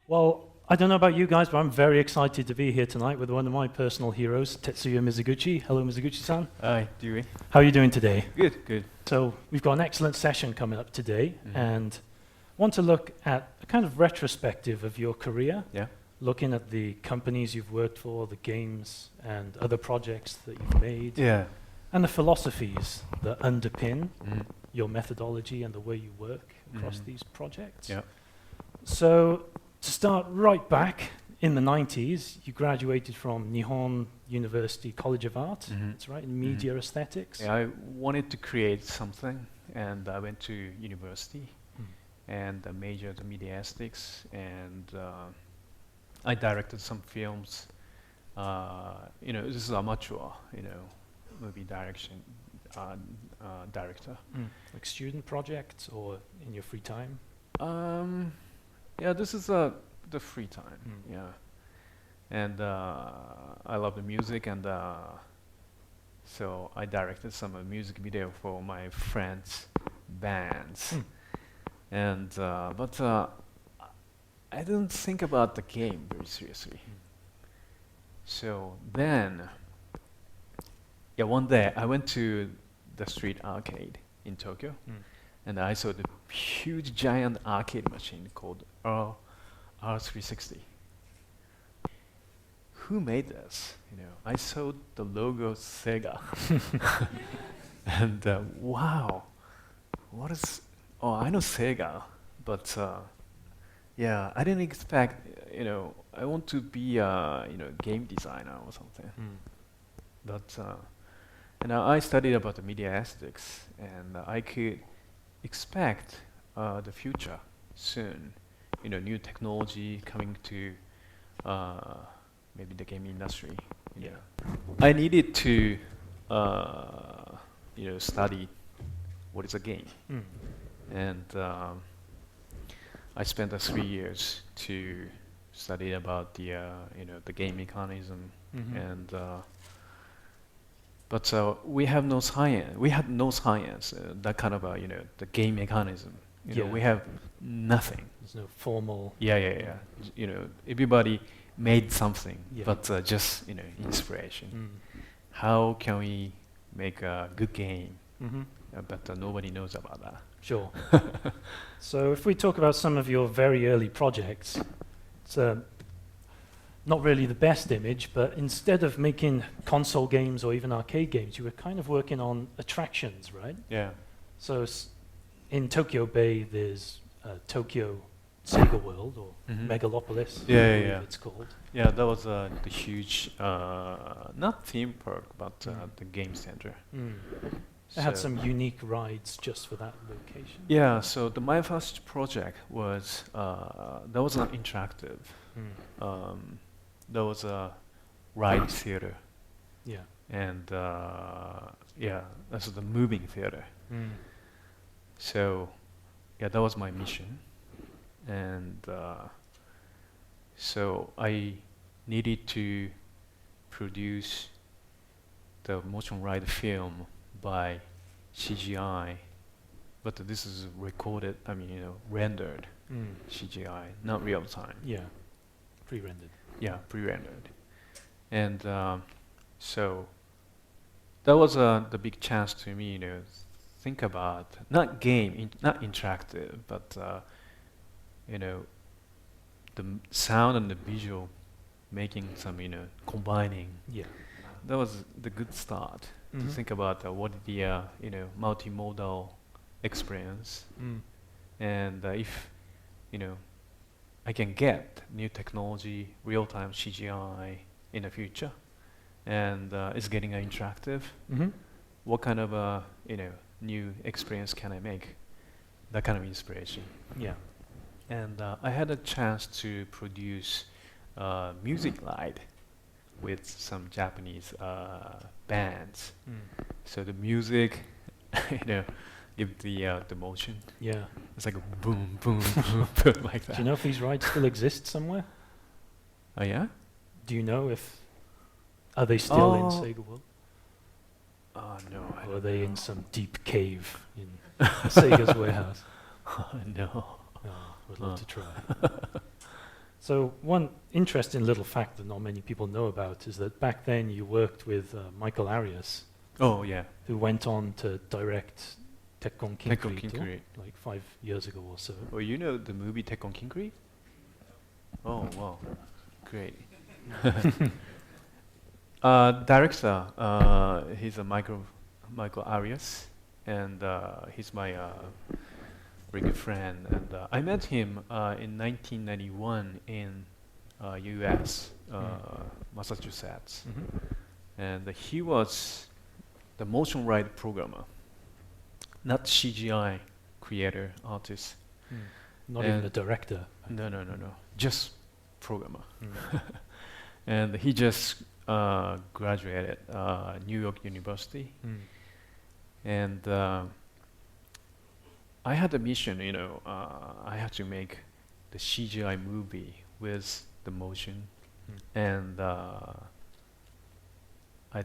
Well, I don't know about you guys, but I'm very excited to be here tonight with one of my personal heroes, Tetsuya Mizuguchi. Hello, Mizuguchi-san. Hi, Dewey. How are you doing today? Good, good. So we've got an excellent session coming up today, and want to look at a kind of retrospective of your career, Yeah. looking at the companies you've worked for, the games and other projects that you've made, Yeah. and the philosophies that underpin your methodology and the way you work across these projects. Yeah. So to start right back in the 90s, you graduated from Nihon University College of Art, that's right, in media aesthetics. Yeah, I wanted to create something, and I went to university, and I majored in media aesthetics, and I directed some films. This is amateur, movie direction director. Like student projects or in your free time? Yeah, this is the free time. Yeah, and I love the music, and so I directed some music video for my friends' bands, and but I didn't think about the game very seriously. So then, yeah, one day I went to the street arcade in Tokyo, and I saw the huge giant arcade machine called R360. Who made this? I saw the logo Sega, and wow, what is? Oh, I know Sega, but yeah, I didn't expect. I want to be a game designer or something. But and I studied about the media aesthetics, and I could expect the future soon. New technology coming to maybe the game industry. I needed to study what is a game, and I spent 3 years to study about the game mechanism, and but we have no science. We had no science that kind of the game mechanism. We have nothing. There's no formal... Yeah. Everybody made something, but just inspiration. How can we make a good game? But nobody knows about that. Sure. So if we talk about some of your very early projects, it's not really the best image, but instead of making console games or even arcade games, you were kind of working on attractions, right? Yeah. So in Tokyo Bay, there's Tokyo Sega World, or Megalopolis, I believe it's called. Yeah, that was the huge, not theme park, but the game center. It had some unique rides just for that location. Yeah, so my first project was, that was not interactive. That was a ride theater. Yeah. And that's the moving theater. So, yeah, that was my mission. And so I needed to produce the motion ride film by CGI, but this is recorded, rendered CGI, not real time. Yeah, pre-rendered. Yeah, pre-rendered. And so that was the big chance to me, think about not not interactive, but the sound and the visual, making some combining. Yeah, that was the good start to think about what the multimodal experience, and if I can get new technology, real-time CGI in the future, and it's getting interactive. What kind of new experience can I make? That kind of inspiration. Yeah. And I had a chance to produce music light with some Japanese bands. So the music, give the motion. Yeah. It's like a boom, boom, boom, boom, like that. Do you know if these rides still exist somewhere? Oh yeah? Do you know are they still in Sega World? No. Or are they in some deep cave in Sega's warehouse? No. Oh, would love to try. So one interesting little fact that not many people know about is that back then you worked with Michael Arias, Oh yeah. who went on to direct Tekkon Tekkon Kinkreet, Kinkreet. like 5 years ago or so. Oh, you know the movie Tekkon Kinkreet? Oh wow, great. Director, he's a Michael Arias, and he's my very good friend. And I met him in 1991 in U.S., Massachusetts, and he was the motion right programmer, not CGI creator, artist. Not even a director. No, just programmer. And he just graduated New York University, and I had a mission, I had to make the CGI movie with the motion, and I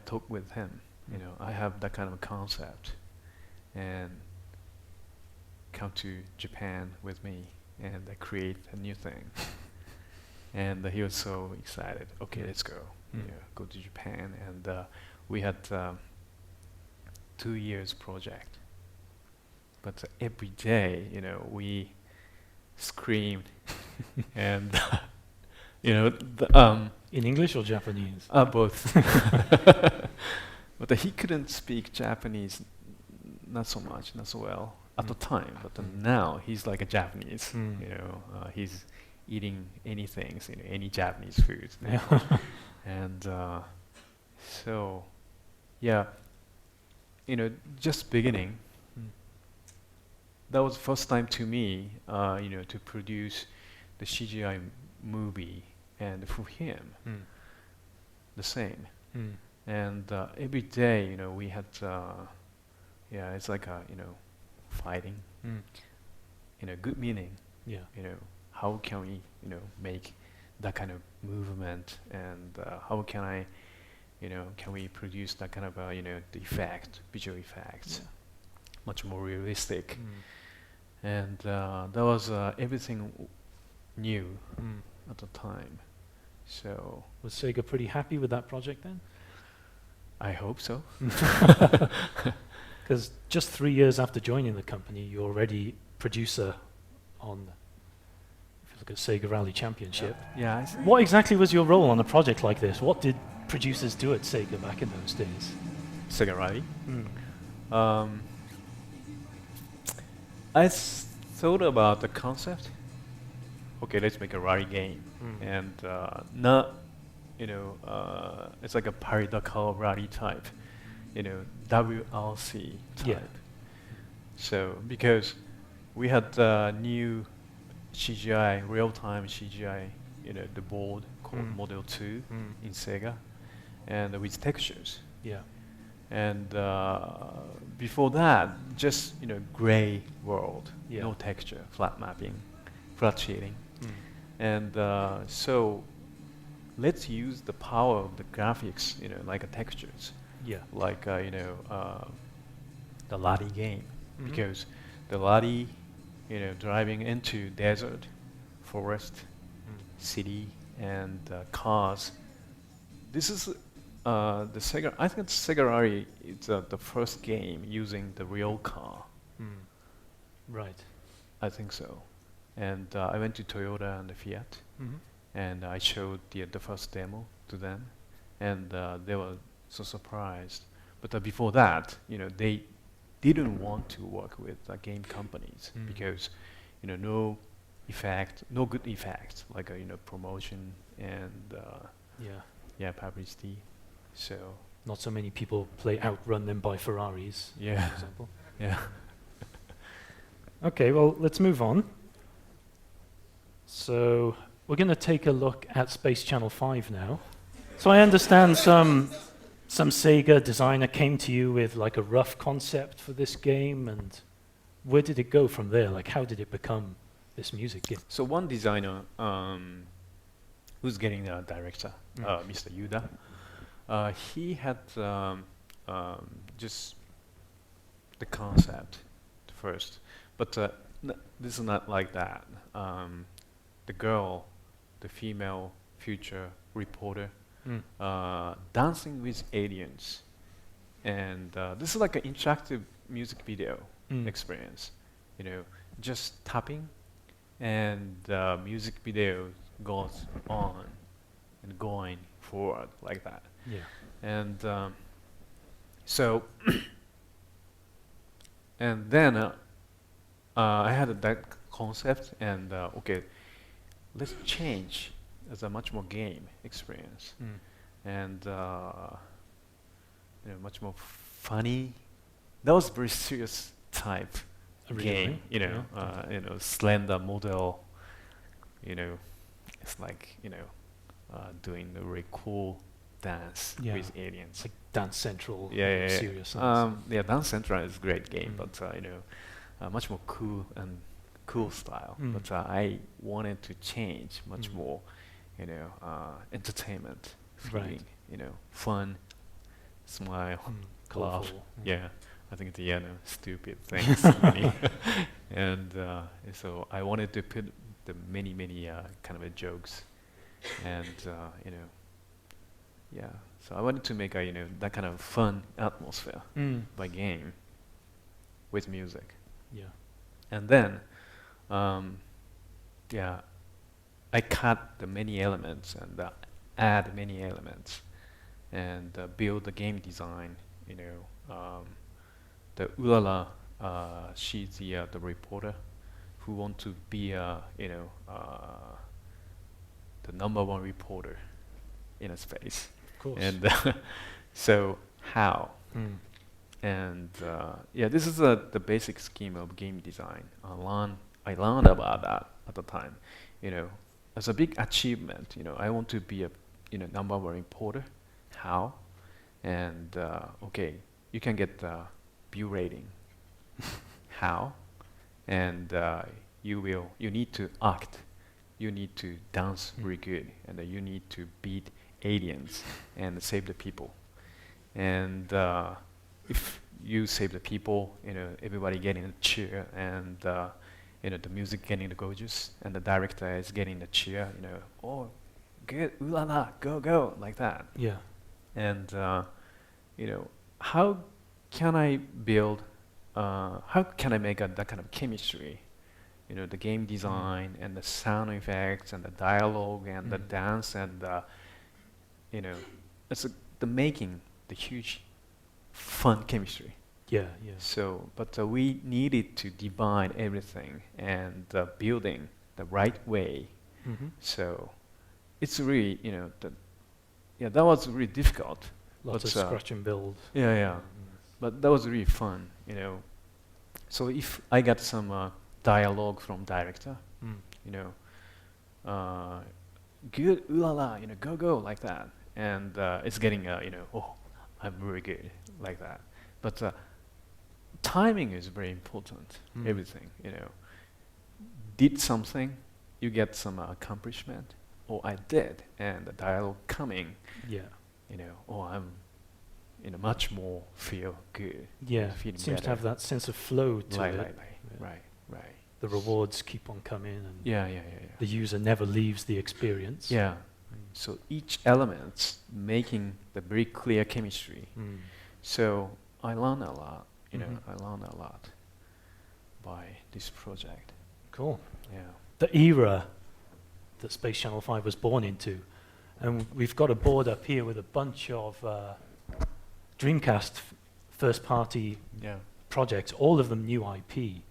talked with him, I have that kind of concept, and come to Japan with me and create a new thing. And he was so excited. Okay, let's go. Go to Japan, and we had 2 years project. But every day, we screamed, and In English or Japanese? both. But he couldn't speak Japanese, not so much, not so well at the time. But now he's like a Japanese. He's eating anything, any Japanese food. And so, yeah, just beginning. That was the first time to me, to produce the CGI movie, and for him, the same. And every day, we had, it's like a, fighting, good meaning. Yeah. How can we, make that kind of movement, and how can I, can we produce that kind of, the effect, visual effects, much more realistic. And that was everything new at the time. So Was Sega pretty happy with that project then? I hope so. Because just 3 years after joining the company, you're already producer on, if you look at Sega Rally Championship. Yeah. What exactly was your role on a project like this? What did producers do at Sega back in those days? Sega Rally. I thought about the concept. Okay, let's make a rally game, and not, it's like a paradoxical rally type, WRC type. Yeah. So because we had new CGI, real-time CGI, the board called Model 2 in Sega, and with textures. Yeah. And before that, just gray world, no texture, flat mapping, flat shading, and so let's use the power of the graphics, like textures, like the Lottie game, because the Lottie, driving into desert, forest, city, and cars. This is the Sega. I think Sega Rally is the first game using the real car. Right. I think so. And I went to Toyota and Fiat, and I showed the first demo to them, and they were so surprised. But before that, they didn't want to work with game companies because, no effect, no good effects like promotion and publicity. So not so many people outrun them by Ferraris, for example. Yeah. Okay, well, let's move on. So we're going to take a look at Space Channel 5 now. So I understand some Sega designer came to you with like a rough concept for this game, and where did it go from there? Like, how did it become this music game? So one designer who's getting a director, Mr. Yuda, he had just the concept first, but this is not like that. The girl the female future reporter Mm. dancing with aliens, and this is like an interactive music video Mm. experience. Just tapping, and the music video goes on and going forward like that. Yeah. And so, and then I had that concept, and okay, let's change as a much more game experience, Mm. and much more funny. That was very serious type game, Yeah. slender model. It's like doing the really cool dance Yeah. with aliens. It's like Dance Central. Yeah. Serious. Dance. Yeah, Dance Central is a great game, Mm. but much more cool style. Mm. But I wanted to change much Mm. more, entertainment Right. feeling, fun, smile, laugh. Colorful. Yeah, I think the stupid things, funny. And so I wanted to put the many kind of jokes, and yeah. So I wanted to make a that kind of fun atmosphere Mm. by game with music, Yeah. and then yeah, I cut the many elements and add many elements, and build the game design. The Ulala, she's the reporter who want to be the number one reporter in a space. Of course. And so how? Mm. And yeah, this is the basic scheme of game design. I learned about that at the time. As a big achievement, I want to be a number one reporter. How? And okay, you can get the view rating. How? And you need to act. You need to dance really good, and you need to beat aliens and save the people. And if you save the people, everybody getting a cheer, and the music getting the gorgeous, and the director is getting the cheer. Oh, good, ooh la la, go, like that. Yeah. And how can I build? How can I make that kind of chemistry? The game design and the sound effects and the dialogue and the dance and it's the making the huge fun chemistry. Yeah. Yeah. So, but we needed to divide everything and building the right way. Mm-hmm. So, it's really that was really difficult. Lots of but, scratch and build. Yeah. But that was really fun. So if I got some dialogue from director, Mm. good, ooh la la, go, like that. And it's getting, oh, I'm really good, like that. But timing is very important, Mm. everything, Did something, you get some accomplishment, or I did, and the dialogue coming, Yeah. oh, I'm, much more feel good. Yeah. Feeling It seems to better. have that sense of flow to it. Yeah. Right. The rewards keep on coming, and Yeah. the user never leaves the experience. Yeah. So each element making the very clear chemistry. Mm. So I learned a lot. Mhm. I learned a lot by this project. Cool. Yeah. The era that Space Channel 5 was born into. And we've got a board up here with a bunch of Dreamcast first-party Yeah. projects, all of them new IP.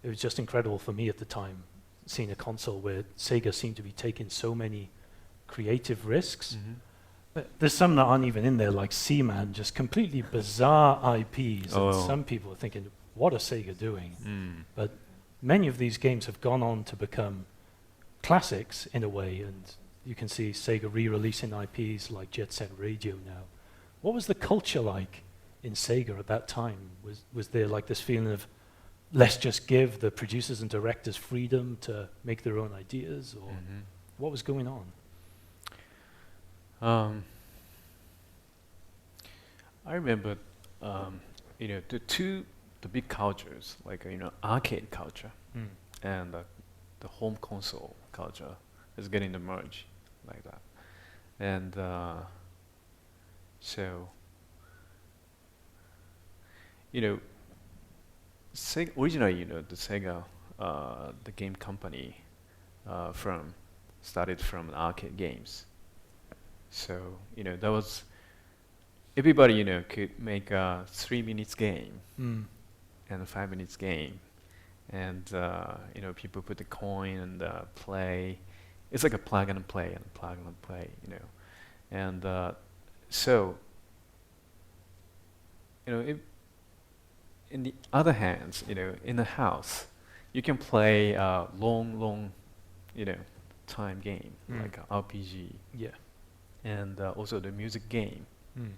It was just incredible for me at the time, seeing a console where Sega seemed to be taking so many creative risks. Mm-hmm. But there's some that aren't even in there, like Seaman, just completely bizarre IPs. Oh. And some people are thinking, what are Sega doing? Mm. But many of these games have gone on to become classics in a way, and you can see Sega re-releasing IPs like Jet Set Radio now. What was the culture like in Sega at that time? Was there like this feeling of, let's just give the producers and directors freedom to make their own ideas, or Mm-hmm. what was going on? I remember, the big cultures, like, arcade culture Mm. and the home console culture, is getting the merge like that. And so, originally, the Sega, the game company, started from arcade games. So, that was, everybody, could make a 3 minutes game and a 5 minutes game. And, people put the coin and play. It's like a plug and play and plug and play, And so, if in the other hands, in a house, you can play a long, time game, like a RPG. Yeah. And also the music game. Mm.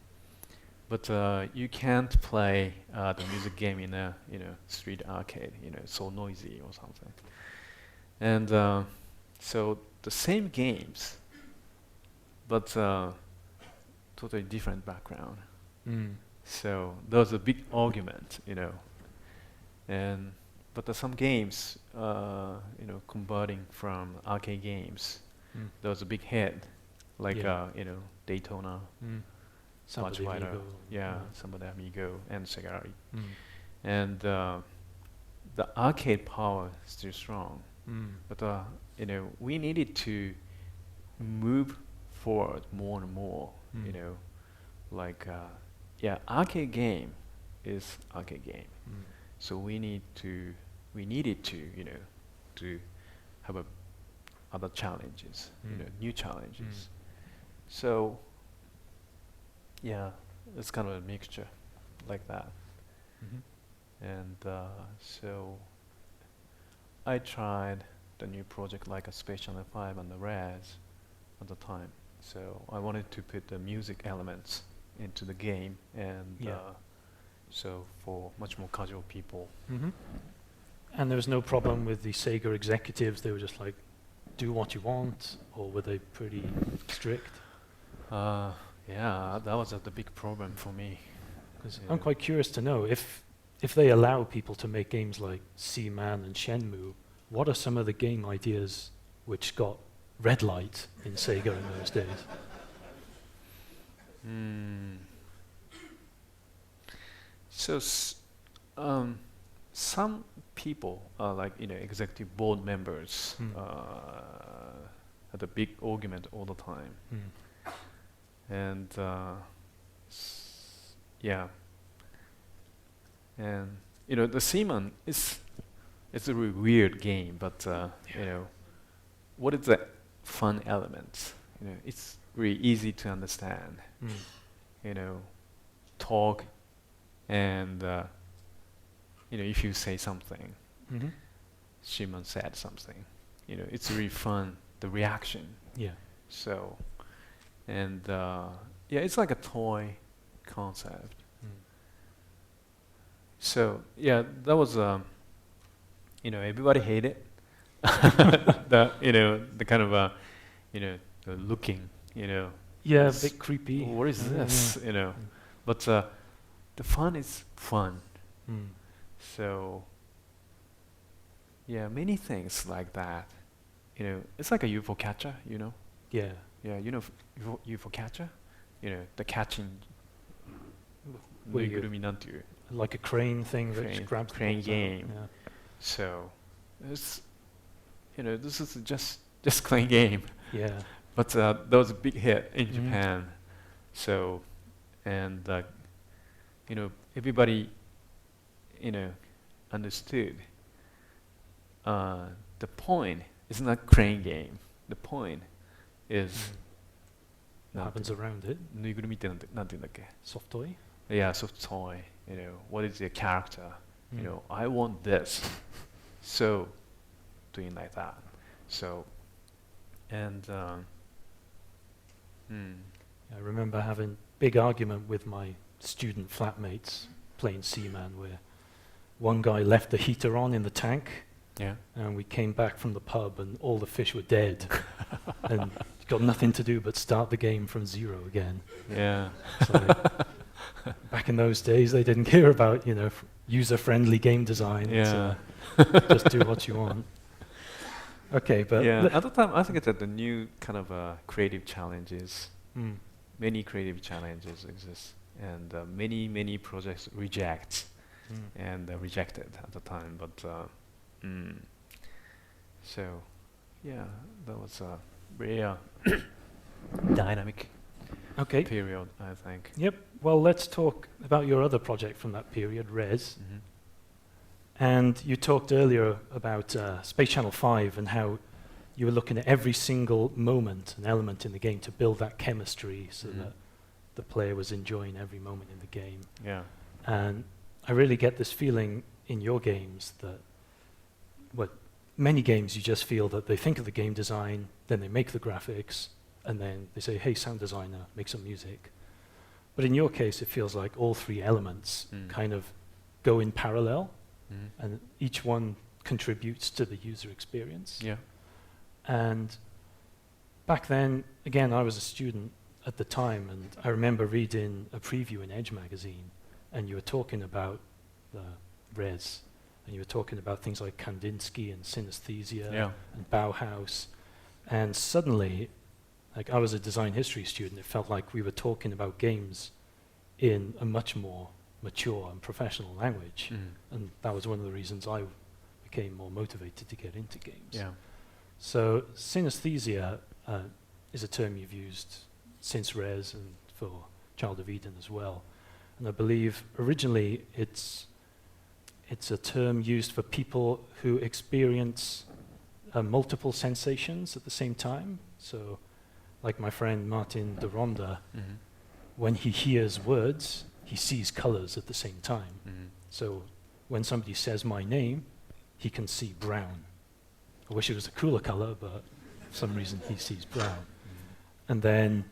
But you can't play the music game in a street arcade. It's so noisy or something. And so the same games, but totally different background. Mm. So there was a big argument, And but some games, converting from arcade games, there was a big hit, like Daytona. Samba Much de wider, Amigo. Samba de Amigo and Sega Rally. Mm. And the arcade power is still strong, but we needed to move forward more and more. Like arcade game is arcade game, so we needed to to have other challenges, new challenges. So. Yeah, it's kind of a mixture like that. And so I tried the new project like a Space Channel 5 and the Res at the time. So I wanted to put the music elements into the game, and so for much more casual people. And there was no problem with the Sega executives? They were just like, do what you want, or were they pretty strict? Yeah, that was the big problem for me. 'Cause I'm quite curious to know if they allow people to make games like Seaman and Shenmue, what are some of the game ideas which got red light in Sega in those days? So some people, like executive board members, had a big argument all the time. And and the Seaman it's a really weird game, but what is the fun element? It's really easy to understand. Talk, and if you say something, Seaman said something. It's really fun. The reaction. Yeah. So. And it's like a toy concept. So that was everybody hated it. the kind of the looking, Yeah, a bit creepy. What is this? But the fun is fun. So many things like that. It's like a UFO catcher. Yeah. Yeah, UFO catcher, the catching. Like a crane thing that just grabs the crane balls game. out. Yeah. So, it's this is just crane game. Yeah. But that was a big hit in Japan. So, and everybody, understood. The point is not crane game. The point is what happens around it? ぬいぐるみってなんて言うんだっけ? Soft toy? Yeah, soft toy. What is your character? I want this. So, doing like that. So, and I remember having big argument with my student flatmates playing Seaman, where one guy left the heater on in the tank, and we came back from the pub and all the fish were dead, and got nothing to do but start the game from zero again. Yeah. So back in those days, they didn't care about user-friendly game design. Yeah. Just do what you want. Okay, but Yeah, at the time, I think that the new kind of creative challenges, Mm. many creative challenges exist, and many projects reject Mm. and rejected at the time. But mm, so, yeah, that was a very dynamic Okay. period, I think. Yep. Well, let's talk about your other project from that period, Res. Mhm. And you talked earlier about Space Channel 5 and how you were looking at every single moment and element in the game to build that chemistry so Mhm. that the player was enjoying every moment in the game. Yeah. And I really get this feeling in your games that, well, many games you just feel that they think of the game design, then they make the graphics, and then they say, hey, sound designer, make some music. But in your case, it feels like all three elements kind of go in parallel, and each one contributes to the user experience. Yeah. And back then, again, I was a student at the time, and I remember reading a preview in Edge magazine, and you were talking about the Res, and you were talking about things like Kandinsky and Synesthesia Yeah. and Bauhaus, and suddenly, like I was a design history student, it felt like we were talking about games in a much more mature and professional language, and that was one of the reasons I became more motivated to get into games. Yeah. So synesthesia is a term you've used since Res and for Child of Eden as well. And I believe originally it's a term used for people who experience multiple sensations at the same time. So like my friend Martin de Ronda, when he hears words, he sees colors at the same time. So when somebody says my name, he can see brown. I wish it was a cooler color, but for some reason he sees brown. And then,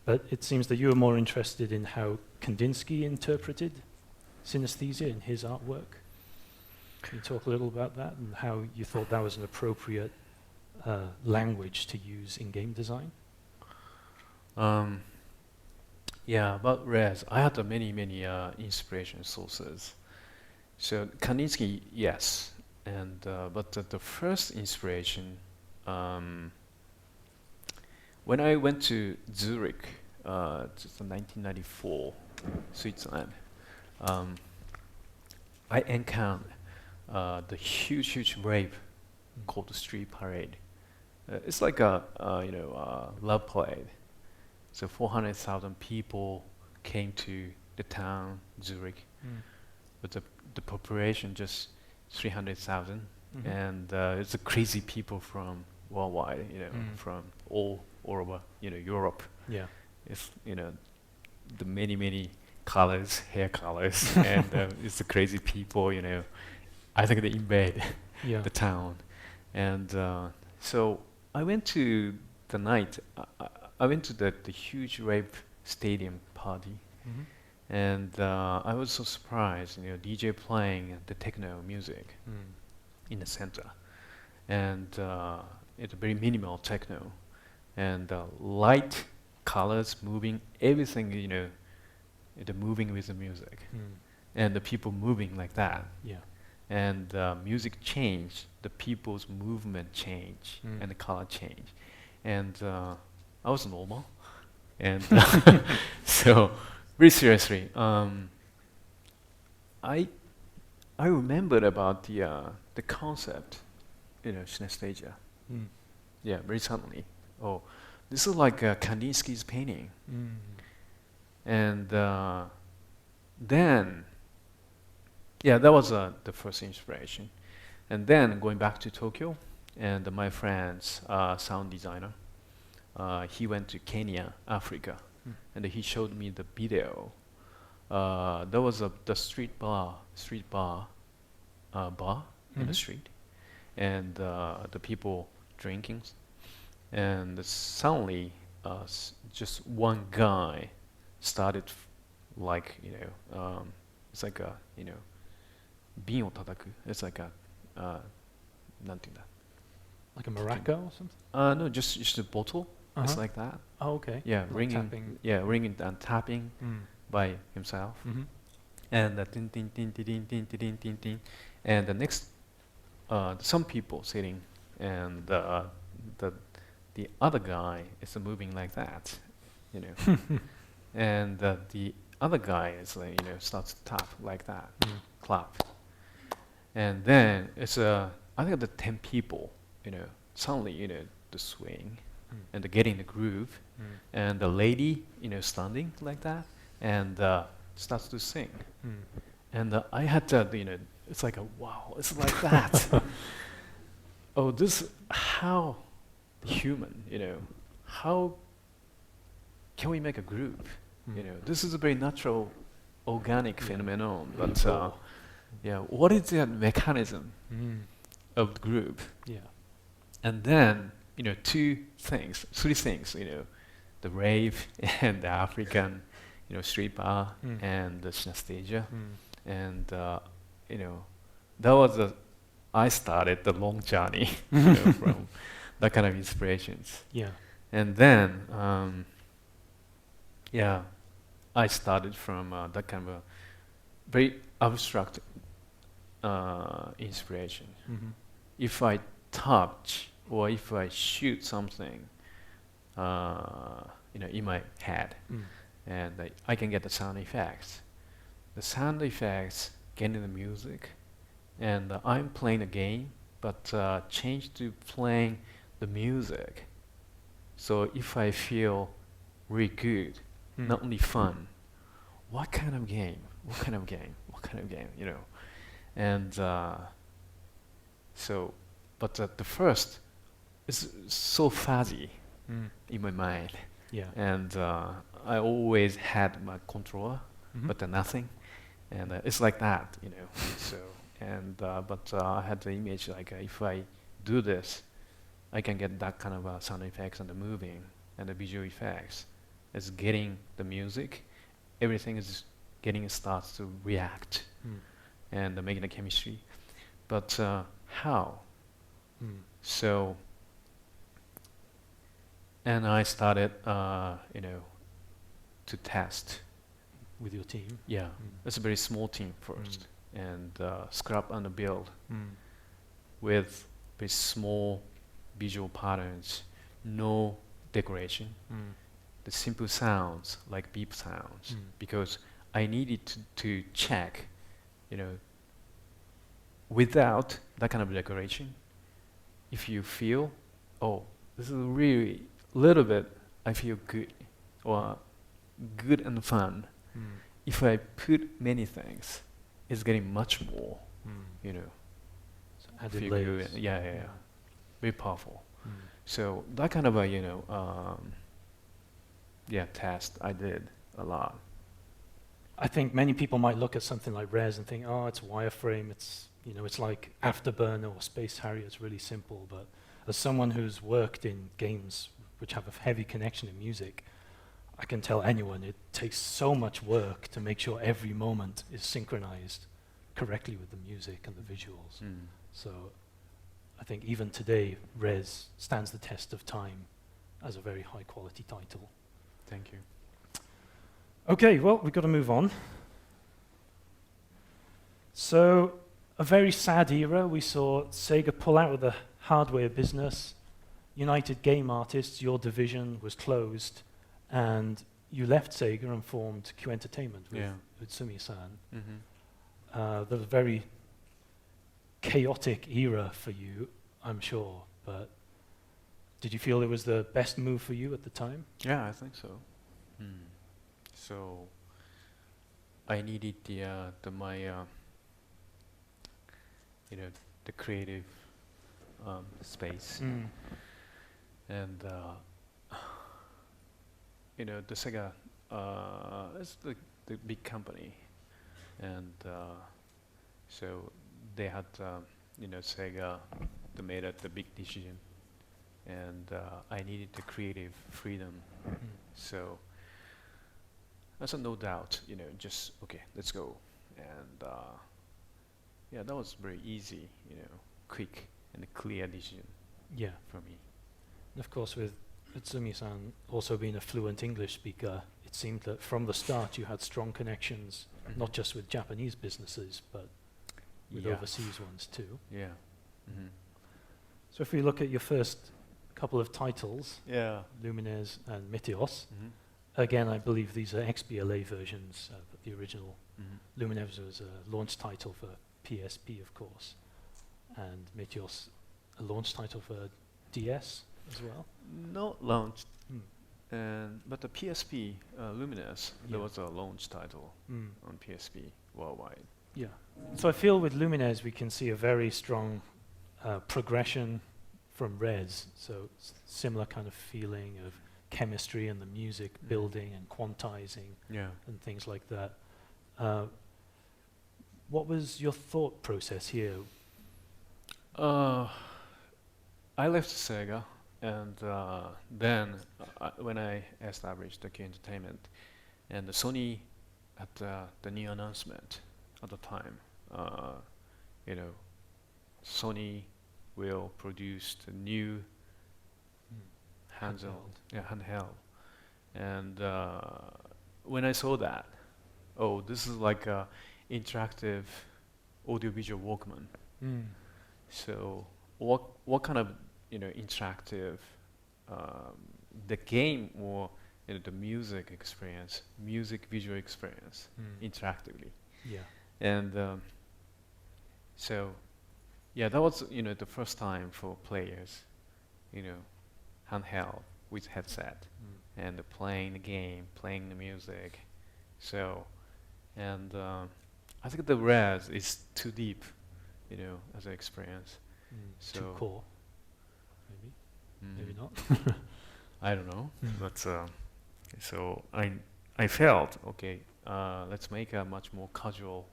but it seems that you were more interested in how Kandinsky interpreted synesthesia in his artwork. Can you talk a little about that and how you thought that was an appropriate language to use in game design? Yeah, about Res, I had many inspiration sources. So Kandinsky, yes, and but the first inspiration, when I went to Zurich, just in 1994, Switzerland, I encountered the huge rave called the Street Parade. It's like a love parade. So 400,000 people came to the town Zurich, but the population just 300,000, and it's a crazy people from worldwide, from all over, Europe. Yeah. It's the many colors, hair colors, and it's the crazy people. I think they invade the town, and so I went to the night. I went to the huge rave stadium party, and I was so surprised. DJ playing the techno music in the center, and it's very minimal techno, and light colors moving, everything. It's moving with the music, and the people moving like that. Yeah. And music change, the people's movement change, and the color change, and I was normal, and so very seriously, I remembered about the concept, synesthesia. Yeah, very suddenly. Oh, this is like Kandinsky's painting, and then. Yeah, that was the first inspiration. And then going back to Tokyo, and my friend's sound designer, he went to Kenya, Africa, and he showed me the video. There was the street bar in the street, and the people drinking, and suddenly just one guy started like it's like a 瓶を叩く. It's like a なんていうんだ? Like a maraca or something? No, just a bottle. It's like that. Oh, okay. Yeah, Like ringing. tapping. Yeah, ringing and tapping by himself. And tin tin tin tin tin tin tin tin tin. And the next, some people sitting and the other guy is moving like that, you know, and the other guy is like, you know, starts to tap like that, clap, and then it's I think the 10 people, you know, suddenly, you know, the swing and the getting the groove, and the lady, you know, standing like that, and starts to sing, and I had to, you know, it's like a wow, it's like that. Oh, this how human, you know, how can we make a group? You know, this is a very natural, organic phenomenon, but yeah, what is the mechanism of the group? Yeah. And then, you know, three things, you know, the rave and the African, you know, street bar and the Synesthesia, and you know, that was I started the long journey, you know, from that kind of inspirations. Yeah. And then, yeah, I started from that kind of a very abstract inspiration. If I touch or if I shoot something, you know, in my head, and I can get the sound effects. The sound effects getting the music, and I'm playing a game, but change to playing the music. So if I feel really good, not only fun, what kind of game? What kind of game? What kind of game? You know, and so, but the first is so fuzzy in my mind, Yeah. and I always had my controller, but nothing, and it's like that, you know. So, and but I had the image like if I do this, I can get that kind of sound effects and the moving and the visual effects. It's getting the music, everything is getting starts to react and making the chemistry. But how? So, and I started, you know, to test. With your team? Yeah, it's a very small team first, and scrap and build with very small visual patterns, no decoration, the simple sounds like beep sounds, because I needed to check, you know, without that kind of decoration, if you feel, oh, this is really little bit, I feel good, or good and fun. If I put many things, it's getting much more, you know. So added feel layers. good. Yeah. Very powerful. So that kind of a, you know, yeah, test I did a lot. I think many people might look at something like Res and think, oh, it's wireframe, it's, you know, it's like Afterburner or Space Harrier, it's really simple. But as someone who's worked in games which have a heavy connection to music, I can tell anyone it takes so much work to make sure every moment is synchronized correctly with the music and the visuals. So I think even today, Res stands the test of time as a very high quality title. Thank you. Okay, well, we've got to move on. So, a very sad era. We saw Sega pull out of the hardware business. United Game Artists, your division, was closed, and you left Sega and formed Q Entertainment with Sumi-san. That was a very chaotic era for you, I'm sure, but did you feel it was the best move for you at the time? Yeah, I think so. So I needed my you know, the creative space, and you know, the Sega is the big company, and so they had you know, Sega, they made the big decision, and I needed the creative freedom. So that's no doubt, you know, just okay, let's go, and yeah, that was very easy, you know, quick and a clear decision. Yeah. For me. And of course, with Utsumi-san also being a fluent English speaker, it seemed that from the start you had strong connections, not just with Japanese businesses, but with overseas ones too. Yeah. So if we look at your first couple of titles, Yeah. Lumines and Meteos, Mm-hmm. again, I believe these are XBLA versions, but the original Mm-hmm. Lumines was a launch title for PSP, of course, and Meteos a launch title for DS as well. Not launched, Mm. but the PSP Lumines, there Yeah. was a launch title Mm. on PSP worldwide. Yeah. So I feel with Lumines we can see a very strong progression from Res, so similar kind of feeling of chemistry and the music building and quantizing Yeah. and things like that. What was your thought process here? I left Sega, and then when I established the Key Entertainment, and the Sony at the new announcement at the time, you know, Sony will produce the new handheld, and when I saw that, oh, this is like a interactive audiovisual Walkman. Mm. So what kind of interactive the game or the music experience, music visual experience interactively, Yeah. and so yeah, that was the first time for players, handheld with headset and playing the game, playing the music. So and I think the Res is too deep, as an experience. Too So core, maybe. Maybe not. I don't know, but so I felt okay. Let's make a much more casual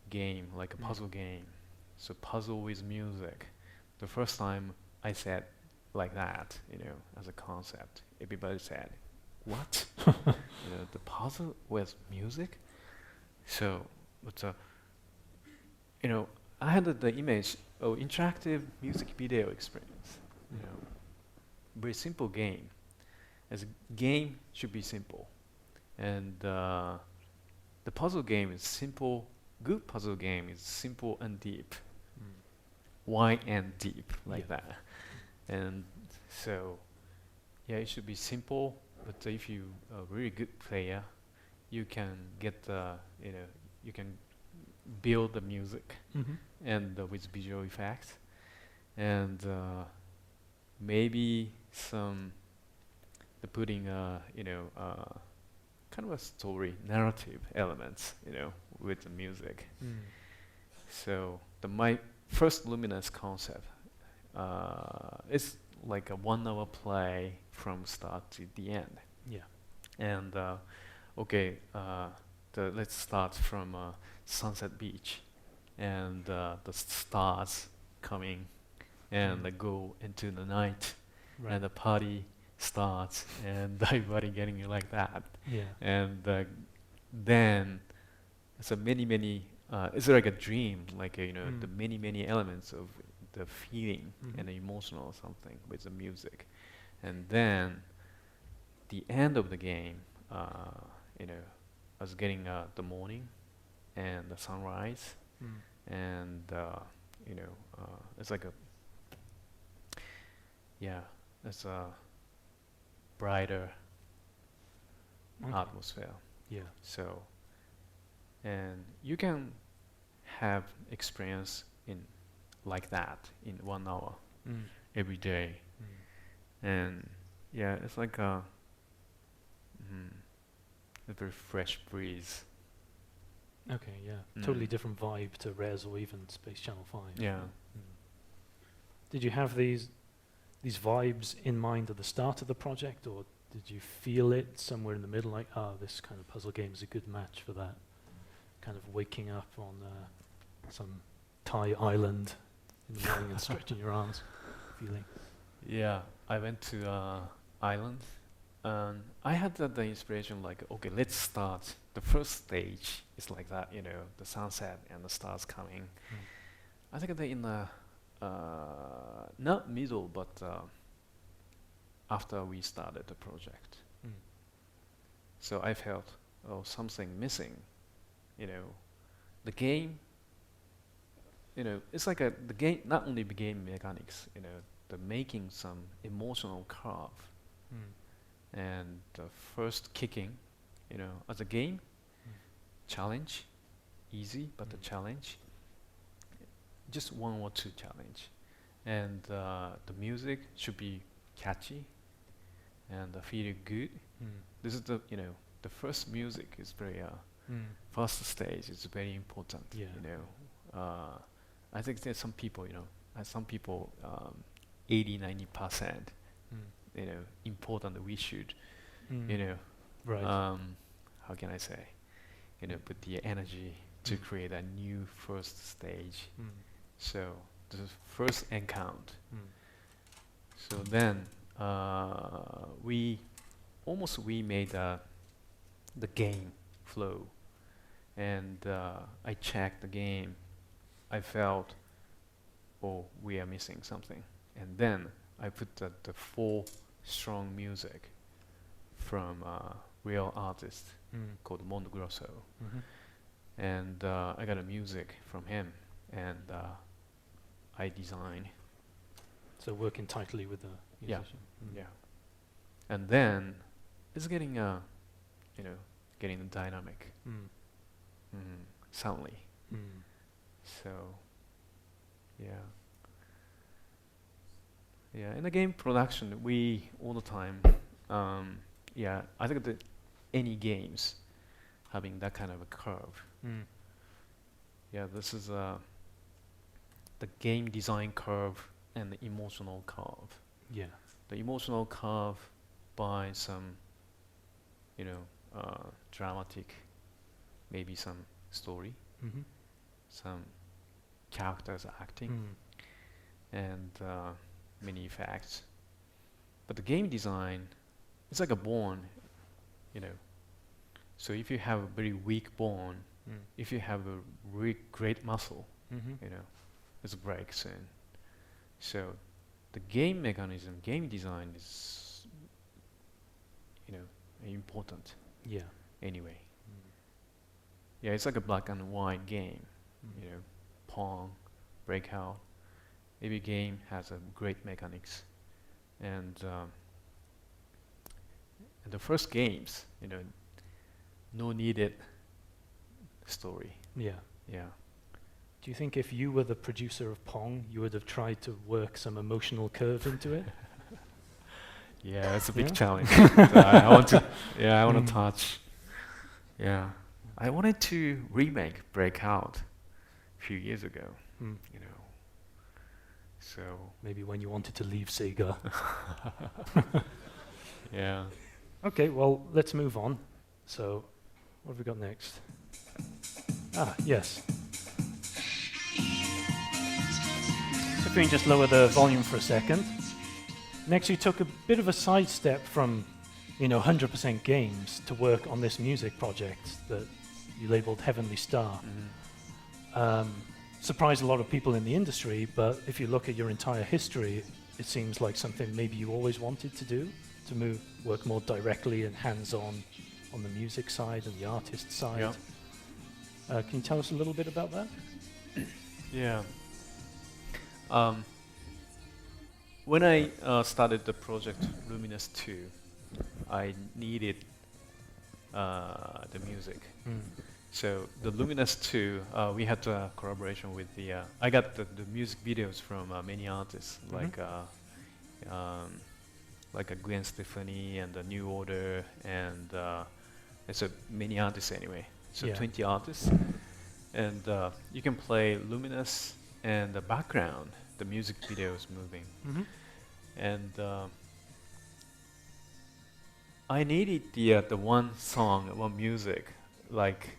game, like a puzzle game. So puzzle with music. The first time I said like that, as a concept, everybody said, "What? The puzzle with music?" So, but I had the image of interactive music video experience. Very simple game. As a game should be simple, and the puzzle game is simple. Good puzzle game is simple and deep, wide and deep, like that. And so, yeah, it should be simple. But if you are a really good player, you can get you can build the music and with visual effects, and maybe putting kind of a story narrative elements with the music. So my first Luminous concept is like a 1 hour play from start to the end. Yeah. And okay, let's start from Sunset Beach, and the stars coming, and go into the night, Right. and the party starts, and everybody getting like that. Yeah. And then so many. It's like a dream, like the many elements of the feeling and the emotional or something with the music, and then the end of the game, I was getting the morning and the sunrise, and it's like it's a brighter atmosphere. Yeah. So, and you can have experience in like that in 1 hour every day, and yeah, it's like a very fresh breeze. Okay, yeah. Totally different vibe to Res or even Space Channel 5. Yeah. Did you have these vibes in mind at the start of the project, or did you feel it somewhere in the middle, like, this kind of puzzle game is a good match for that? Kind of waking up on some Thai island in the morning and stretching your arms, feeling. Yeah, I went to island, and I had the inspiration like, okay, let's start. The first stage is like that, the sunset and the stars coming. I think that in the not middle, but after we started the project. So I felt, something missing. The game it's like the game, not only the game mechanics, the making some emotional curve and the first kicking, as a game, challenge, easy, but the challenge, just one or two challenge. And the music should be catchy and feel good. This is the first music is very, first stage is very important, I think there's some people, 80, 90%, important we should, Right. how can I say, put the energy to create a new first stage. So the first encounter. So then we made the game flow, and I checked the game. I felt, oh, we are missing something, and then I put the full strong music from a real artist called Mondo Grosso, and I got a music from him, and I designed. So working tightly with the musician. Yeah, and then it's getting getting the dynamic, soundly. So yeah, in the game production, we all the time, I think that any games having that kind of a curve. Yeah, this is the game design curve and the emotional curve. Yeah. The emotional curve by some, dramatic, maybe some story, some characters acting, and many effects. But the game design, it's like a bone, So if you have a very weak bone, if you have a really great muscle, it breaks in. So the game mechanism, game design is, important. Yeah. Anyway. Yeah, it's like a black and white game. Pong, breakout. Every game has a great mechanics, and the first games, no needed story. Yeah. Yeah. Do you think if you were the producer of Pong, you would have tried to work some emotional curve into it? Yeah, it's a big challenge. I want to touch. Yeah, I wanted to remake Breakout a few years ago. So Maybe when you wanted to leave Sega. yeah. Okay, well, let's move on. So, what have we got next? Yes. So if we can just lower the volume for a second. Next, you took a bit of a sidestep from, 100% games to work on this music project that you labeled Heavenly Star. Surprised a lot of people in the industry, but if you look at your entire history, it seems like something maybe you always wanted to do, to work more directly and hands-on on the music side and the artist side. Yeah. Can you tell us a little bit about that? Yeah. When I started the project Lumines 2, I needed the music. So the Lumines 2, we had a collaboration with I got the music videos from many artists, like Gwen Stefani and the New Order, and it's many artists anyway. So 20 artists, and you can play Lumines and the background, the music video is moving, and I needed the one song, one music, like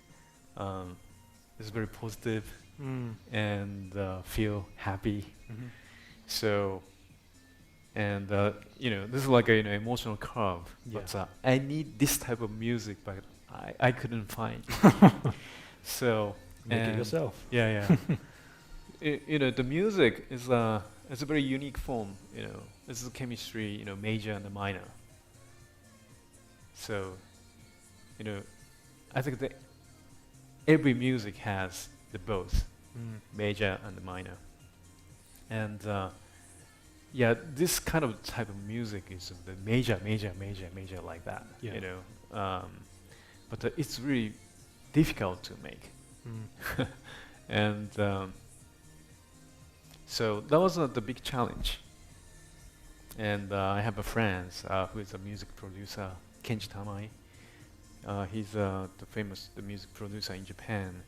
it's very positive and feel happy. So, and this is like an emotional curve. But I need this type of music, but I couldn't find. So make it yourself. Yeah. The music is it's a very unique form. This is chemistry. Major and the minor. So, I think that every music has the both. major and minor. And yeah, this kind of type of music is the major like that, Yeah. you know. But it's really difficult to make. And so that was the big challenge. And I have a friend who is a music producer, Kenji Tamai. He's the music producer in Japan.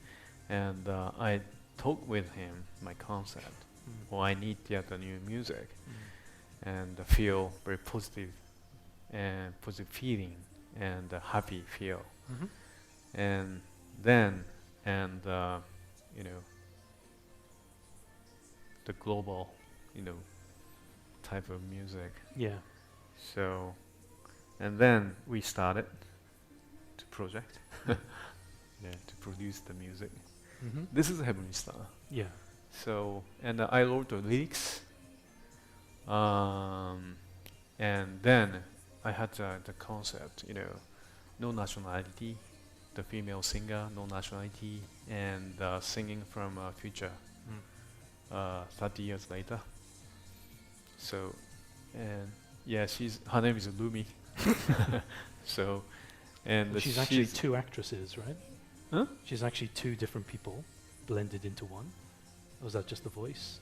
And I talked with him my concept. Well, I need to get the new music and feel very positive and positive feeling and happy feel. And then, you know, the global, you know, type of music. Yeah. So, and then we started to project, to produce the music. This is Heavenly Star. Yeah. So, and I wrote the lyrics, and then I had the concept, you know, no nationality, the female singer, no nationality, and singing from future 30 years later. So, and yeah, her name is Lumi. So, and Well, she's actually two actresses, right? Huh? She's actually two different people blended into one. Or was that just the voice?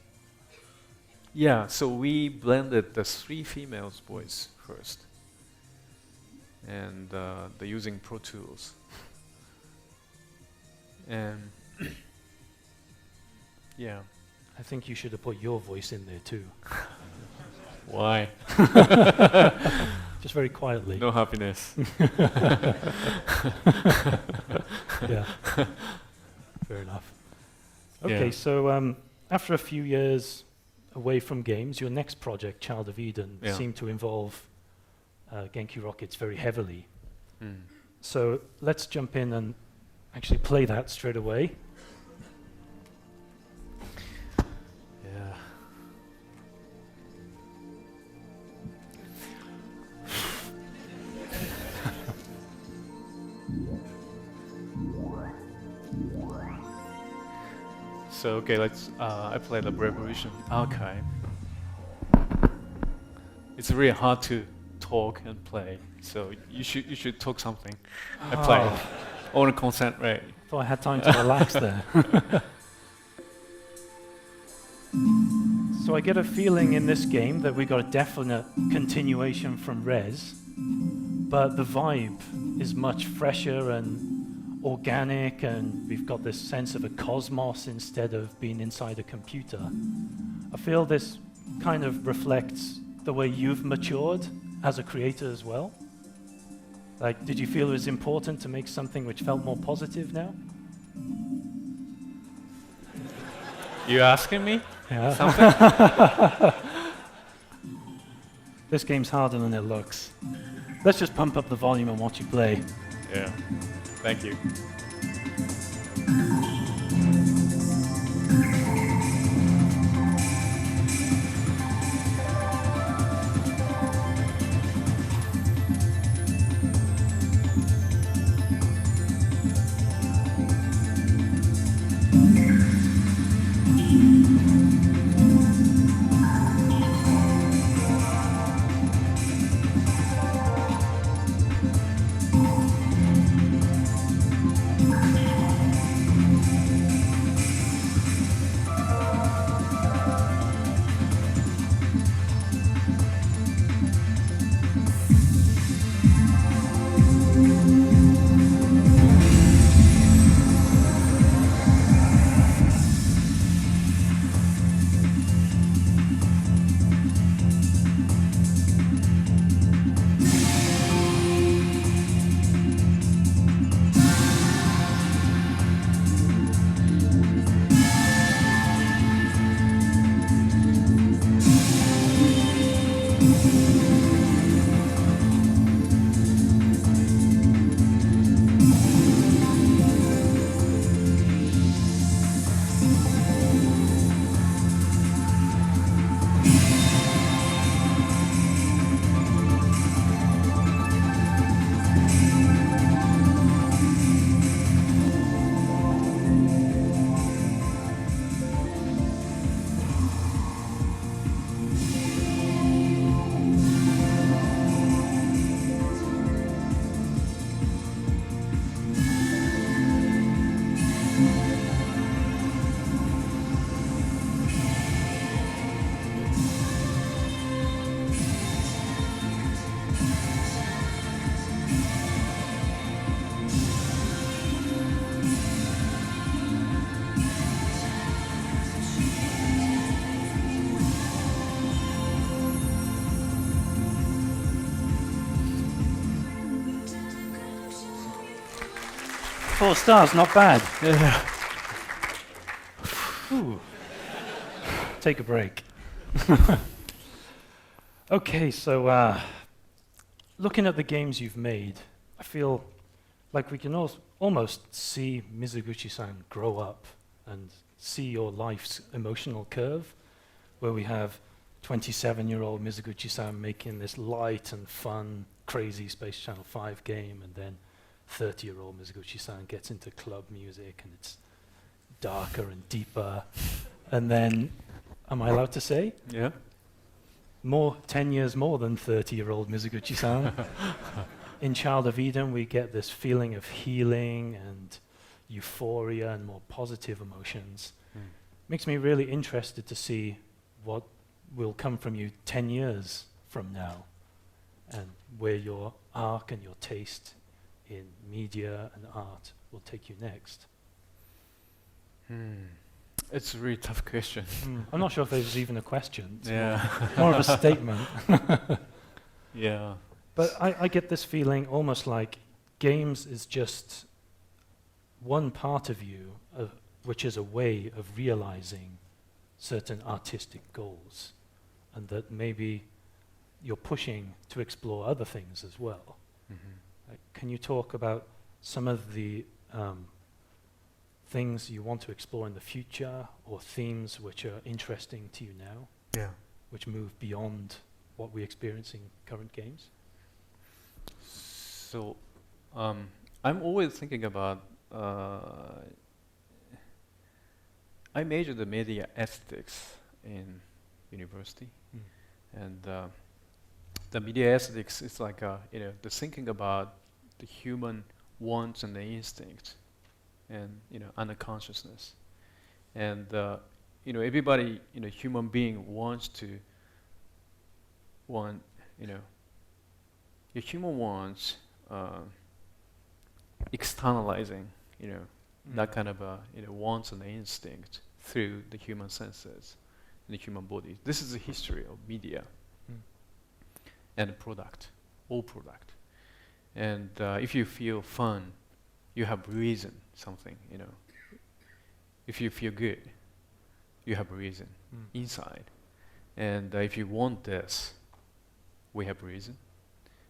Yeah, so we blended the 3 females voice first, and they're using Pro Tools. And yeah. I think you should have put your voice in there too. Why? Just very quietly. No happiness. Yeah. Fair enough. Okay, Yeah. so after a few years away from games, your next project, Child of Eden, Yeah. seemed to involve Genki Rockets very heavily. Mm. So let's jump in and actually play that straight away. Yeah. So okay, let's. I play the Revolution Archive. It's really hard to talk and play, so you should talk something. I play. I want to concentrate. Thought I had time to relax there. So I get a feeling in this game that we got a definite continuation from Res, but the vibe is much fresher and organic, and we've got this sense of a cosmos instead of being inside a computer. I feel this kind of reflects the way you've matured as a creator as well. Like, did you feel it was important to make something which felt more positive now? You asking me? Yeah. Something? This game's harder than it looks. Let's just pump up the volume and watch you play. Yeah. Thank you. 4 stars, not bad. Yeah. Ooh. Take a break. Okay, so looking at the games you've made, I feel like we can almost see Mizuguchi-san grow up and see your life's emotional curve, where we have 27-year-old Mizuguchi-san making this light and fun, crazy Space Channel 5 game, and then 30-year-old Mizuguchi-san gets into club music, and it's darker and deeper. And then, am I allowed to say? Yeah. 10 years more than 30-year-old Mizuguchi-san. In Child of Eden, we get this feeling of healing and euphoria and more positive emotions. Makes me really interested to see what will come from you 10 years from now, and where your arc and your taste in media and art will take you next. It's a really tough question. I'm not sure if there's even a question. It's Yeah. more of a statement. Yeah. But I get this feeling almost like games is just one part of you, which is a way of realizing certain artistic goals, and that maybe you're pushing to explore other things as well. Like, can you talk about some of the things you want to explore in the future, or themes which are interesting to you now, Yeah. which move beyond what we experience in current games? So, I'm always thinking about. I majored in media aesthetics in university, and the media aesthetics is like the thinking about the human wants and the instincts, and unconsciousness, and everybody human being wants to your human wants externalizing that kind of wants and instinct through the human senses and the human body. This is the history of media and product, all product. And if you feel fun, you have reason something. If you feel good, you have reason inside. And if you want this, we have reason.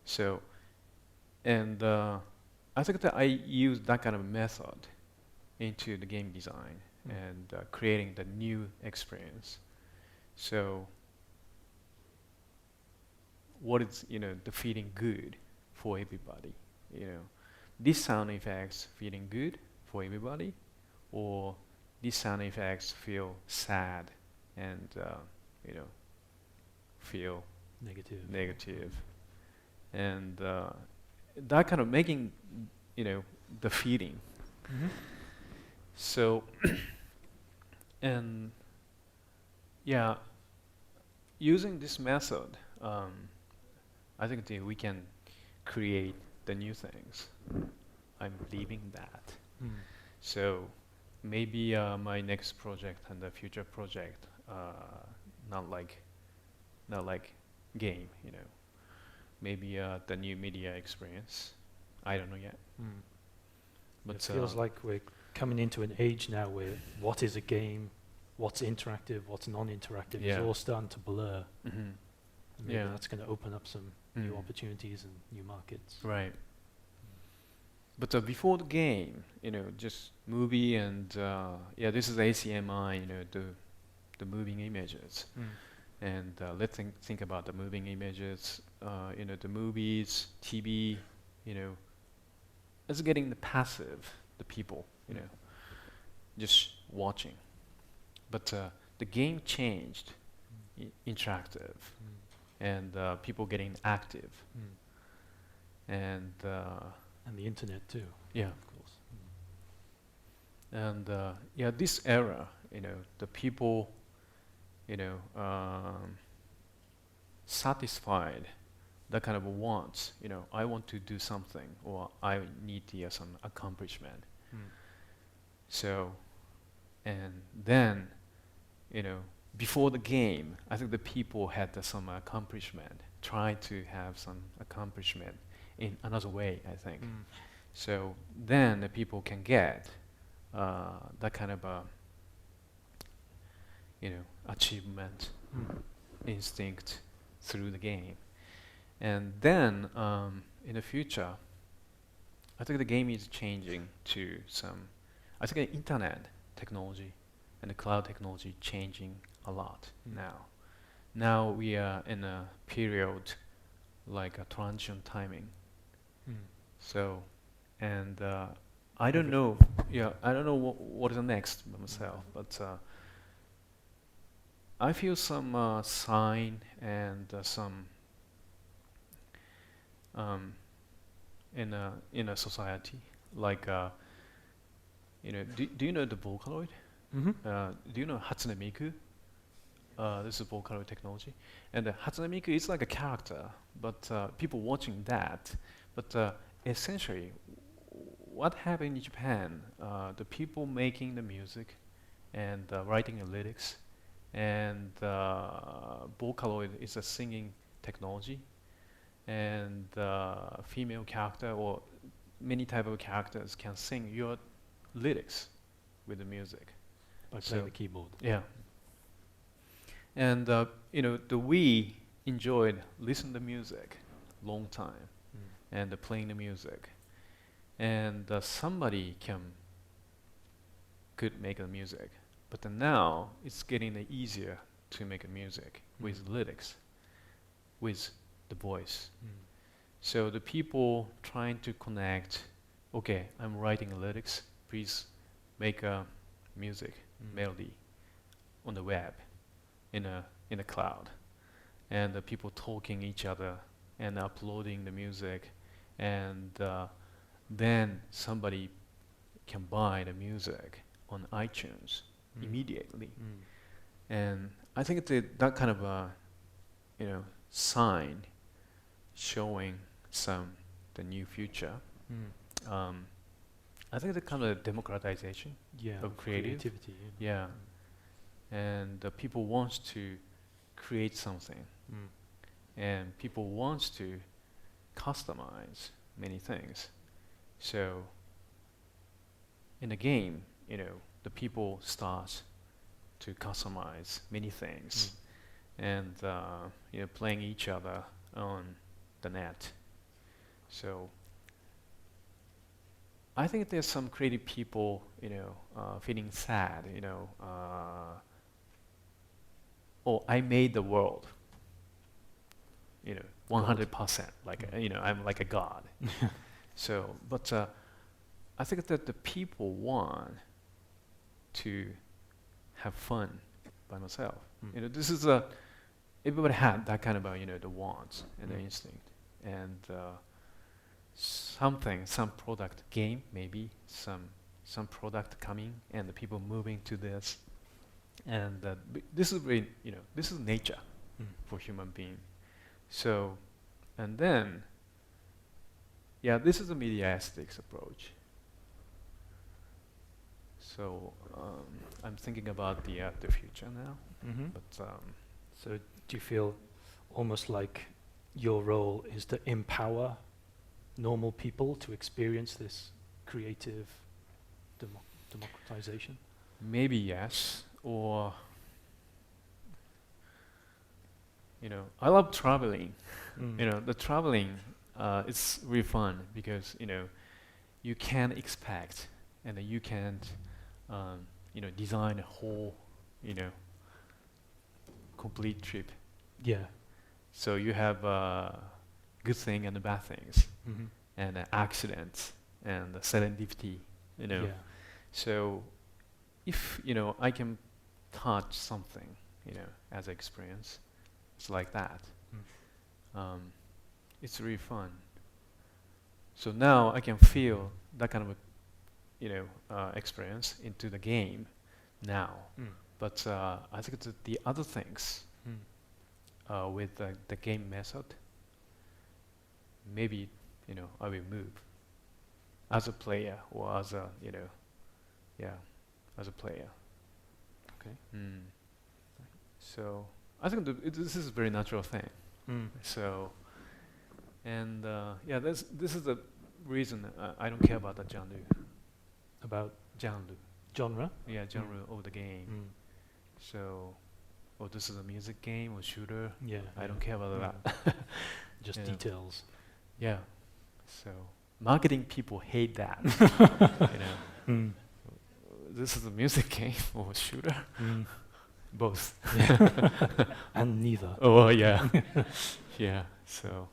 So, and I think that I use that kind of method into the game design and creating the new experience. So, what is the feeling good for everybody? These sound effects feeling good for everybody, or these sound effects feel sad and feel negative, and that kind of making the feeling. So and yeah, using this method, I think that we can create the new things. I'm believing that. So maybe my next project and the future project, not like game, maybe the new media experience. I don't know yet. But it feels like we're coming into an age now where what is a game, what's interactive, what's non-interactive is all starting to blur. Maybe that's going to open up some new opportunities and new markets. Right. But before the game, just movie and this is ACMI, the moving images. And let's think about the moving images, the movies, TV, it's getting the passive, the people, just watching. But the game changed, interactive, and people getting active. And the internet too. Yeah, of course. And this era, the people, satisfied that kind of wants. I want to do something, or I need some accomplishment. So, and then, before the game, I think the people had some accomplishment, try to have some accomplishment in another way, I think. So then the people can get that kind of achievement instinct through the game. And then in the future, I think the game is changing to some, I think the internet technology and the cloud technology changing a lot now. Now we are in a period like a transition timing. So, and I don't know, I don't know what is the next by myself, but I feel some sign and some in a society like do you know the Vocaloid? Do you know Hatsune Miku? This is Vocaloid technology, and Hatsune Miku is like a character, but people watching that. But essentially, what happened in Japan? The people making the music and writing the lyrics, and Vocaloid is a singing technology, and female character or many type of characters can sing your lyrics with the music by playing the keyboard. Yeah. And we enjoyed listening to music long time and playing the music, and somebody could make the music, but then now it's getting easier to make a music with lyrics, with the voice. So the people trying to connect, okay, I'm writing lyrics, please make a music melody on the web, in a cloud, and the people talking each other and uploading the music, and then somebody can buy the music on iTunes immediately. And I think that kind of a sign showing the new future. I think the kind of democratization of creativity. Yeah. And people want to create something, and people want to customize many things. So in the game, the people start to customize many things, and playing each other on the net. So I think there's some creative people, feeling sad, oh, I made the world, 100%, like, I'm like a god. So, but I think that the people want to have fun by themselves. This is everybody had that kind of, the wants and the instinct, and some product game, maybe some product coming, and the people moving to this. And this is really, this is nature for human being. So, and then, this is a mediastics approach. So I'm thinking about the future now. But so do you feel almost like your role is to empower normal people to experience this creative democratization? Maybe yes. Or, I love traveling. The traveling, it's really fun because, you can expect, and you can't, design a whole, complete trip. Yeah. So you have good thing and the bad things, and accidents and serendipity, Yeah. So if, I can touch something, as an experience, it's like that. It's really fun. So now I can feel that kind of experience into the game now. But I think that the other things with the game method, maybe I will move as a player or as a as a player. Okay. So I think this is a very natural thing. So, and this is a reason I don't care about the genre. About Genre. genre? Yeah, genre of the game. Mm. So, oh, this is a music game or shooter. Yeah. I don't care about that. Just Yeah. details. Yeah. So, marketing people hate that. Mm. This is a music game or shooter. Mm. Both. And neither. Oh, yeah. Yeah. So.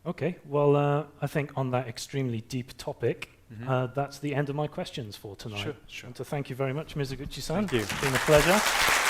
Okay, well, I think on that extremely deep topic, Mhm. that's the end of my questions for tonight. Sure, I sure. want to thank you very much, Mizuguchi-san. Thank you. It's been a pleasure.